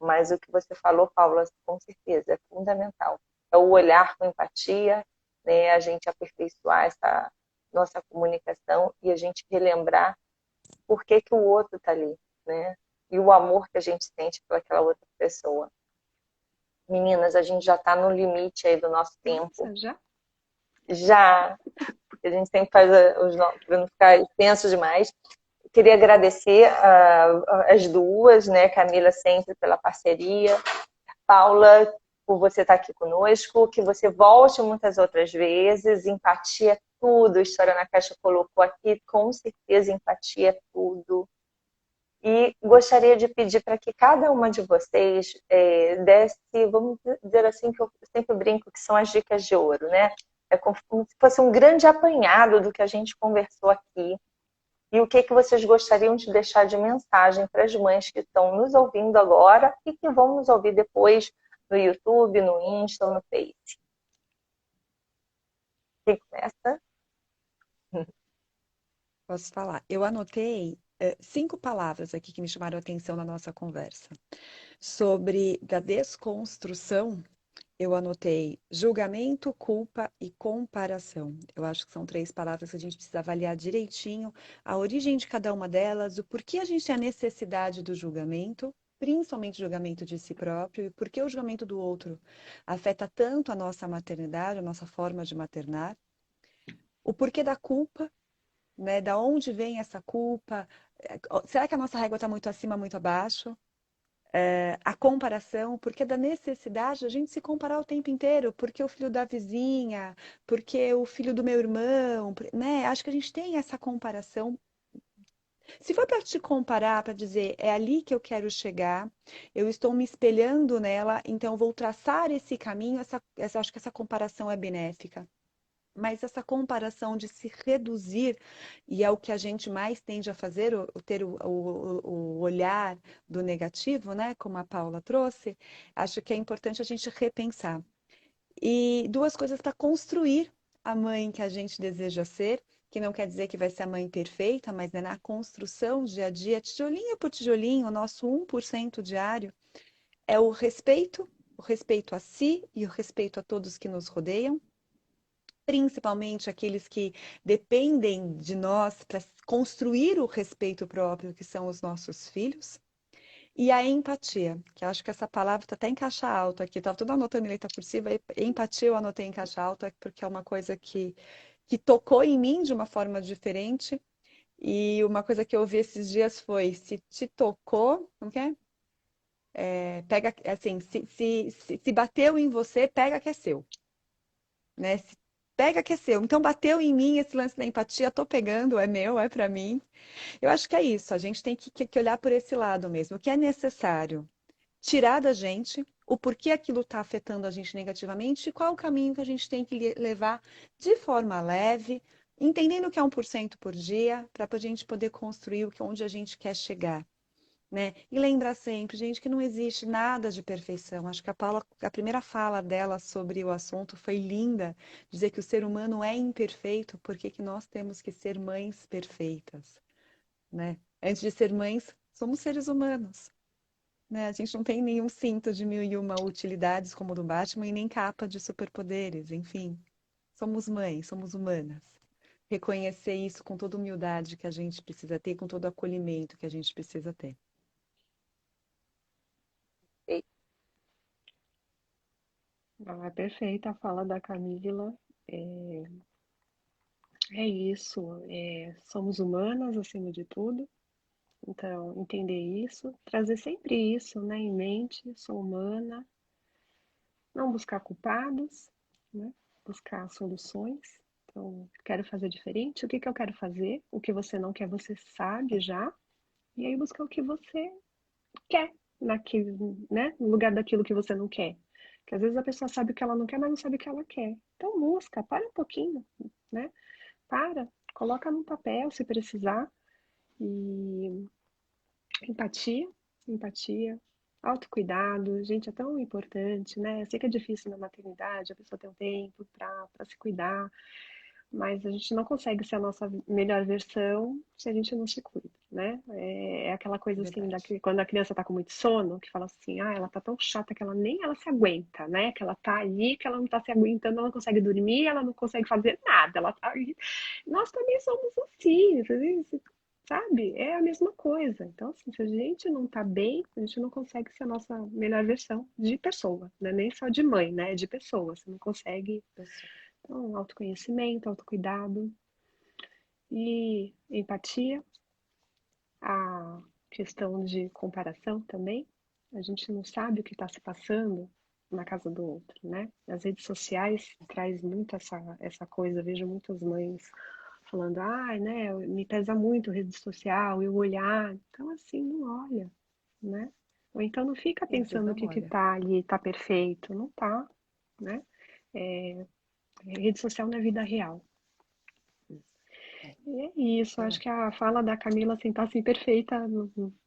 A: Mas o que você falou, Paula, com certeza, é fundamental. É o olhar com empatia, né? A gente aperfeiçoar essa nossa comunicação e a gente relembrar por que que o outro está ali, né? E o amor que a gente sente pelaquela outra pessoa. Meninas, a gente já está no limite aí do nosso tempo.
C: Nossa, já?
A: Já, porque a gente sempre faz para não ficar extenso demais. Queria agradecer as duas, né? Camila sempre pela parceria, Paula por você estar aqui conosco, que você volte muitas outras vezes. Empatia é tudo, História na Caixa colocou aqui, com certeza empatia é tudo. E gostaria de pedir para que cada uma de vocês desse, vamos dizer assim, que eu sempre brinco que são as dicas de ouro, né? É como se fosse um grande apanhado do que a gente conversou aqui. E o que que vocês gostariam de deixar de mensagem para as mães que estão nos ouvindo agora e que vão nos ouvir depois no YouTube, no Insta ou no Face? Quem começa?
B: Posso falar? Eu anotei 5 palavras aqui que me chamaram a atenção na nossa conversa. Sobre da desconstrução, eu anotei julgamento, culpa e comparação. Eu acho que são 3 palavras que a gente precisa avaliar direitinho a origem de cada uma delas, o porquê a gente tem a necessidade do julgamento, principalmente o julgamento de si próprio, e por que o julgamento do outro afeta tanto a nossa maternidade, a nossa forma de maternar, o porquê da culpa, né? Da onde vem essa culpa? Será que a nossa régua está muito acima, muito abaixo? A comparação, porque da necessidade de a gente se comparar o tempo inteiro, porque o filho da vizinha, porque o filho do meu irmão, né? Acho que a gente tem essa comparação. Se for para te comparar, para dizer é ali que eu quero chegar, eu estou me espelhando nela, então eu vou traçar esse caminho, acho que essa comparação é benéfica. Mas essa comparação de se reduzir, e é o que a gente mais tende a fazer, ter o olhar do negativo, né? Como a Paula trouxe, acho que é importante a gente repensar. E 2 coisas para construir a mãe que a gente deseja ser, que não quer dizer que vai ser a mãe perfeita, mas é na construção dia a dia, tijolinho por tijolinho, o nosso 1% diário, é o respeito a si e o respeito a todos que nos rodeiam, principalmente aqueles que dependem de nós para construir o respeito próprio, que são os nossos filhos, e a empatia, que eu acho que essa palavra está até em caixa alta aqui, estava tudo anotando em letra cursiva, e empatia eu anotei em caixa alta, porque é uma coisa que tocou em mim de uma forma diferente, e uma coisa que eu ouvi esses dias foi, se te tocou, como que é? Pega, assim, se bateu em você, pega que é seu, né? Pega que é seu. Então bateu em mim esse lance da empatia, tô pegando, é meu, é para mim. Eu acho que é isso, a gente tem que olhar por esse lado mesmo, o que é necessário tirar da gente, o porquê aquilo está afetando a gente negativamente e qual o caminho que a gente tem que levar de forma leve, entendendo que é 1% por dia, para a gente poder construir onde a gente quer chegar. Né? E lembrar sempre, gente, que não existe nada de perfeição. Acho que a Paula, a primeira fala dela sobre o assunto foi linda, dizer que o ser humano é imperfeito, porque que nós temos que ser mães perfeitas, né? Antes de ser mães, somos seres humanos, né? A gente não tem nenhum cinto de 1001 utilidades como o do Batman e nem capa de superpoderes, enfim. Somos mães, somos humanas. Reconhecer isso com toda humildade que a gente precisa ter, com todo acolhimento que a gente precisa ter.
C: Ah, perfeita a fala da Camila. É, é isso. Somos humanas acima de tudo. Então, entender isso, trazer sempre isso, né, em mente. Sou humana. Não buscar culpados, né? Buscar soluções. Então, quero fazer diferente. O que que eu quero fazer? O que você não quer, você sabe já. E aí buscar o que você quer naquele, né? No lugar daquilo que você não quer. Porque às vezes a pessoa sabe o que ela não quer, mas não sabe o que ela quer. Então busca, para um pouquinho, né? Para, coloca no papel se precisar. E empatia, empatia, autocuidado, gente, é tão importante, né? Eu sei que é difícil na maternidade, a pessoa tem um tempo para se cuidar, mas a gente não consegue ser a nossa melhor versão se a gente não se cuida, né? É aquela coisa assim,
B: Verdade.
C: quando a criança tá com muito sono, que fala assim, ah, ela tá tão chata que ela nem ela se aguenta, né? Que ela tá ali, que ela não tá se aguentando, ela não consegue dormir, ela não consegue fazer nada, ela tá ali. Nós também somos assim, sabe? É a mesma coisa. Então, assim, se a gente não tá bem, a gente não consegue ser a nossa melhor versão de pessoa, né? Nem só de mãe, né? De pessoa. Você não consegue.
B: Pessoal.
C: Então, autoconhecimento, autocuidado e empatia, a questão de comparação também. A gente não sabe o que está se passando na casa do outro, né? As redes sociais traz muito essa coisa. Eu vejo muitas mães falando, ah, né, me pesa muito a rede social e o olhar. Então, assim, não olha, né? Ou então não fica
B: E às vezes
C: pensando o
B: não
C: que que
B: olha.
C: tá ali, tá perfeito. Não tá, né? Rede social não é vida real.
B: É,
C: E é isso,
B: não
C: acho
B: é.
C: que a fala da Camila assim, tá assim perfeita,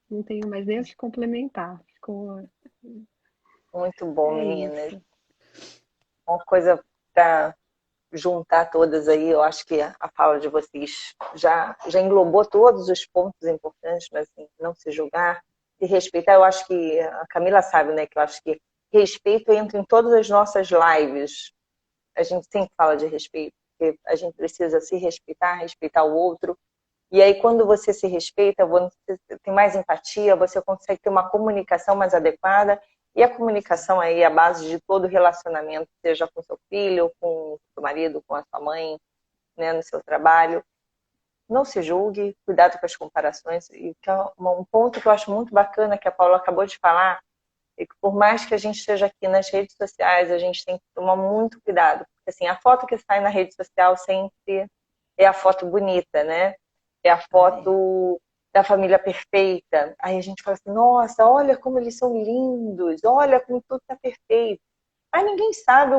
C: não tenho mais nem o que complementar. Ficou,
A: Muito bom,
C: é
A: meninas.
C: isso.
A: Uma coisa para juntar todas aí, eu acho que a fala de vocês já englobou todos os pontos importantes, mas assim, não se julgar, se respeitar. Eu acho que a Camila sabe, né, que eu acho que respeito entra em todas as nossas lives. A gente sempre fala de respeito, porque a gente precisa se respeitar, respeitar o outro. E aí, quando você se respeita, você tem mais empatia, você consegue ter uma comunicação mais adequada. E a comunicação aí é a base de todo relacionamento, seja com seu filho, com o seu marido, com a sua mãe, né, no seu trabalho. Não se julgue, cuidado com as comparações. E que é um ponto que eu acho muito bacana que a Paula acabou de falar, é que por mais que a gente esteja aqui nas redes sociais, a gente tem que tomar muito cuidado. Porque assim, a foto que sai na rede social sempre é a foto bonita, né? É a
B: Ah, é.
A: foto da família perfeita. Aí a gente fala assim, nossa, olha como eles são lindos, olha como tudo está perfeito. Aí ninguém sabe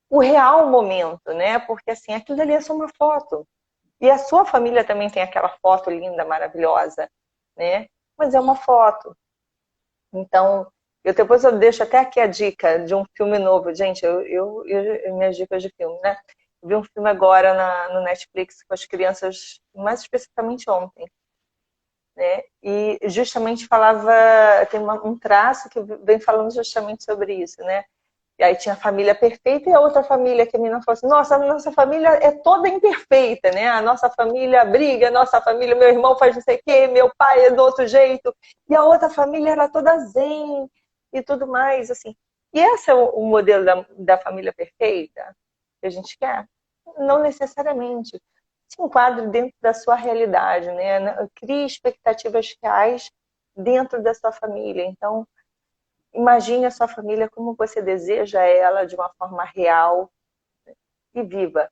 A: o real momento, né? Porque assim, aquilo ali é só uma foto. E a sua família também tem aquela foto linda, maravilhosa, né? Mas é uma foto. Então, depois eu deixo até aqui a dica de um filme novo. Gente, minhas dicas de filme, né? Eu vi um filme agora no Netflix com as crianças, mais especificamente ontem, né? E justamente falava, tem um traço que vem falando justamente sobre isso, né? E aí tinha a família perfeita e a outra família que a menina falou assim, nossa, a nossa família é toda imperfeita, né? A nossa família briga, a nossa família, meu irmão faz não sei o quê, meu pai é do outro jeito. E a outra família era toda zen e tudo mais, assim. E esse é o modelo da família perfeita que a gente quer? Não necessariamente. Se enquadre dentro da sua realidade, né? Crie expectativas reais dentro da sua família. Então, imagine a sua família como você deseja ela de uma forma real e viva.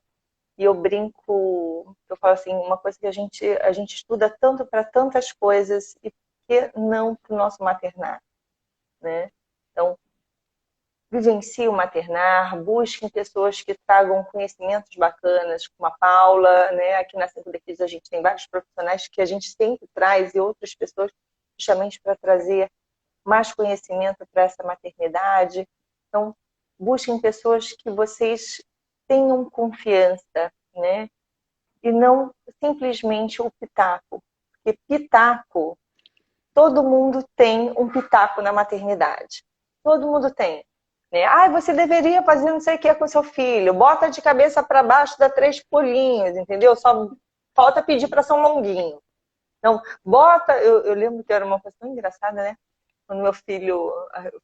A: E eu brinco, eu falo assim, uma coisa que a gente estuda tanto para tantas coisas e por que não para o nosso maternar, né? Então, vivencie o maternar, busquem pessoas que tragam conhecimentos bacanas, como a Paula, né? Aqui na Cinco Defisas a gente tem vários profissionais que a gente sempre traz e outras pessoas justamente para trazer mais conhecimento para essa maternidade. Então, busquem pessoas que vocês tenham confiança, né? E não simplesmente o pitaco. Porque pitaco, todo mundo tem um pitaco na maternidade. Todo mundo tem. Né? Ah, você deveria fazer não sei o que com seu filho. Bota de cabeça para baixo, dá 3 pulinhos, entendeu? Só falta pedir para São Longuinho. Não, bota. Eu lembro que era uma coisa tão engraçada, né? Quando meu filho,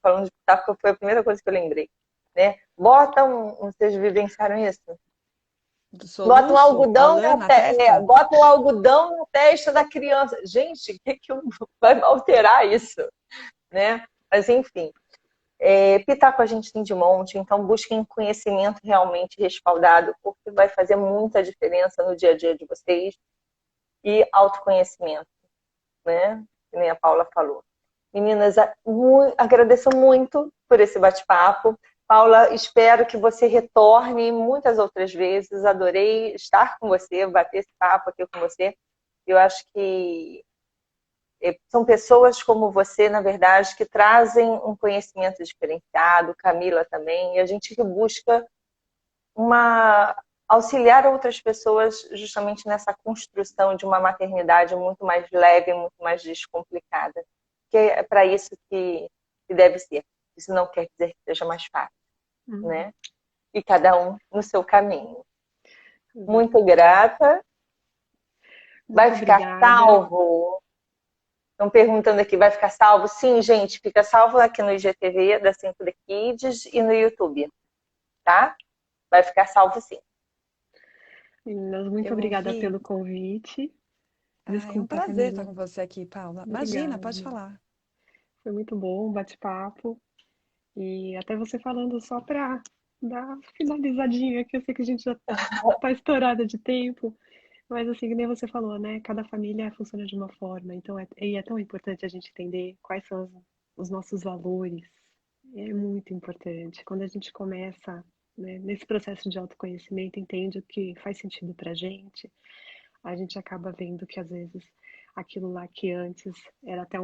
A: falando de pitaco, foi a primeira coisa que eu lembrei. Né? Vocês vivenciaram isso?
B: Do soluço, a lã na testa?
A: Bota um algodão na testa da criança. Gente, o que vai alterar isso? Né? Mas, enfim, pitaco a gente tem de monte, então busquem conhecimento realmente respaldado, porque vai fazer muita diferença no dia a dia de vocês. E autoconhecimento, né? Que nem a Paula falou. Meninas, agradeço muito por esse bate-papo. Paula, espero que você retorne muitas outras vezes. Adorei estar com você, bater esse papo aqui com você. Eu acho que são pessoas como você, na verdade, que trazem um conhecimento diferenciado, Camila também, e a gente que busca auxiliar outras pessoas justamente nessa construção de uma maternidade muito mais leve, muito mais descomplicada. Que é para isso que deve ser. Isso não quer dizer que seja mais fácil, né? E cada um no seu caminho. Muito grata. Vai
C: Muito
A: ficar
C: obrigada.
A: salvo? Estão perguntando aqui, vai ficar salvo? Sim, gente, fica salvo aqui no IGTV da Centro Kids e no YouTube, tá? Vai ficar salvo sim.
C: Meninas, muito obrigada pelo convite.
B: É um
C: Desculpa,
B: prazer estar
C: Camila.
B: com você aqui, Paula. Imagina,
C: Obrigada.
B: pode falar.
C: Foi muito bom o bate-papo. E até você falando só para dar finalizadinha, que eu sei que a gente já está estourada de tempo. Mas assim, que nem você falou, né? Cada família funciona de uma forma. Então, é tão importante a gente entender quais são os nossos valores. É muito importante. Quando a gente começa, né, nesse processo de autoconhecimento, entende o que faz sentido pra gente, a gente acaba vendo que às vezes aquilo lá que antes era até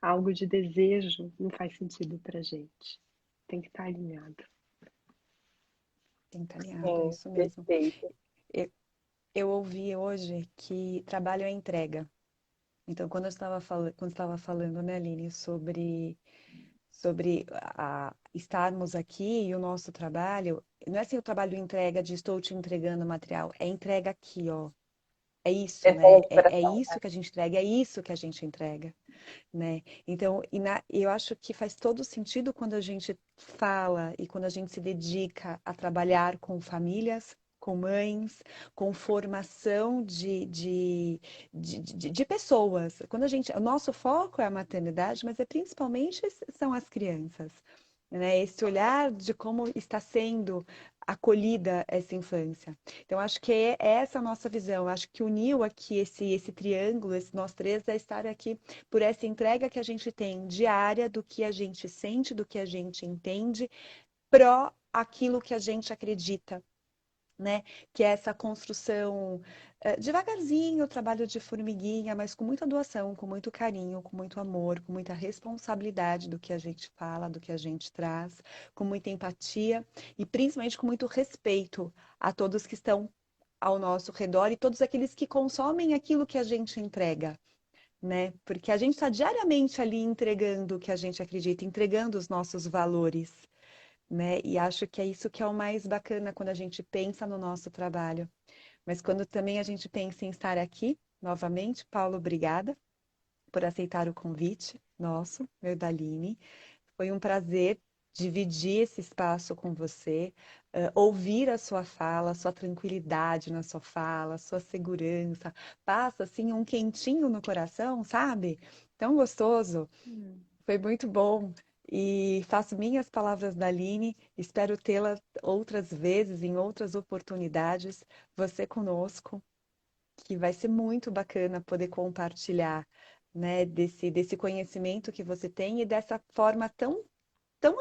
C: algo de desejo não faz sentido pra gente. Tem que estar alinhado.
B: Tem que estar alinhado, é isso mesmo.
A: Perfeito.
B: Eu ouvi hoje que trabalho é entrega. Então, quando eu estava falando, né, Aline, sobre estarmos aqui e o nosso trabalho, não é assim o trabalho entrega de estou te entregando material, é entrega aqui, ó. É isso, né? É isso que a gente entrega, é isso que a gente entrega, né? Então, eu acho que faz todo sentido quando a gente fala e quando a gente se dedica a trabalhar com famílias, com mães, com formação de pessoas. Quando o nosso foco é a maternidade, mas principalmente são as crianças, né? Esse olhar de como está sendo acolhida essa infância. Então, acho que é essa a nossa visão. Acho que uniu aqui esse triângulo, esse nós três, é estar aqui por essa entrega que a gente tem diária do que a gente sente, do que a gente entende, pró aquilo que a gente acredita, né? Que é essa construção devagarzinho, trabalho de formiguinha, mas com muita doação, com muito carinho, com muito amor, com muita responsabilidade do que a gente fala, do que a gente traz, com muita empatia e principalmente com muito respeito a todos que estão ao nosso redor e todos aqueles que consomem aquilo que a gente entrega, né? Porque a gente está diariamente ali entregando o que a gente acredita, entregando os nossos valores, né? E acho que é isso que é o mais bacana quando a gente pensa no nosso trabalho. Mas quando também a gente pensa em estar aqui, novamente, Paulo, obrigada por aceitar o convite nosso, meu e da Aline. Foi um prazer dividir esse espaço com você, ouvir a sua fala, a sua tranquilidade na sua fala, a sua segurança. Passa, assim, um quentinho no coração, sabe? Tão gostoso. Foi muito bom. E faço minhas palavras da Aline, espero tê-la outras vezes, em outras oportunidades, você conosco, que vai ser muito bacana poder compartilhar, né, desse conhecimento que você tem e dessa forma tão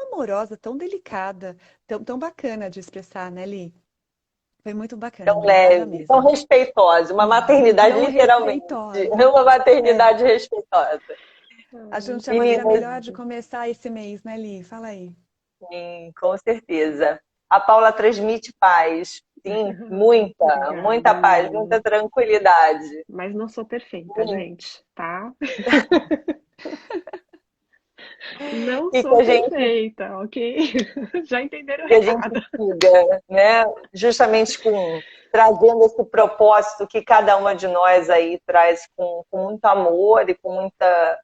B: amorosa, tão delicada, tão bacana de expressar, né, Li? Foi muito bacana,
A: Tão
B: obrigada
A: leve, tão
B: mesmo.
A: respeitosa. Uma maternidade,
B: Tão
A: literalmente.
B: respeitosa.
A: Uma
B: É,
A: maternidade respeitosa.
B: acho que não
C: Muito
B: tinha maneira
A: Meninas,
B: melhor de
C: obrigada.
B: começar esse mês, né, Li? Fala aí.
A: sim, com certeza. A Paula transmite paz. Sim, muita,
C: Obrigada,
A: muita paz,
C: meninas.
A: muita tranquilidade.
C: Mas não sou perfeita,
A: Muito.
C: gente, tá? Não
A: E que
C: sou
A: a gente,
C: perfeita, ok? Já entenderam o
A: que a gente
C: recado.
A: siga, né? Justamente trazendo esse propósito que cada uma de nós aí traz com muito amor e com muita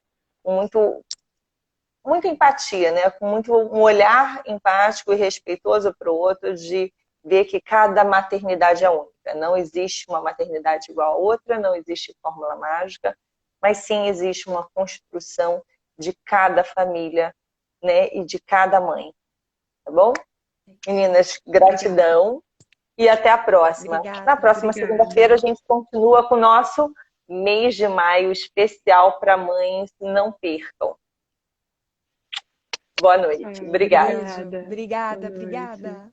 A: empatia, né? Com muito um olhar empático e respeitoso para o outro, de ver que cada maternidade é única. Não existe uma maternidade igual a outra, não existe fórmula mágica, mas sim existe uma construção de cada família, né? E de cada mãe, tá bom? Meninas,
B: Obrigada.
A: gratidão e até a próxima. Na
B: Obrigada.
A: próxima segunda-feira a
C: Obrigada.
A: gente continua com o nosso mês de maio especial para mães. Não percam. Boa noite.
C: Tchau,
A: Obrigada.
B: Beijo.
C: obrigada. Boa
B: Obrigada,
C: noite.
B: obrigada.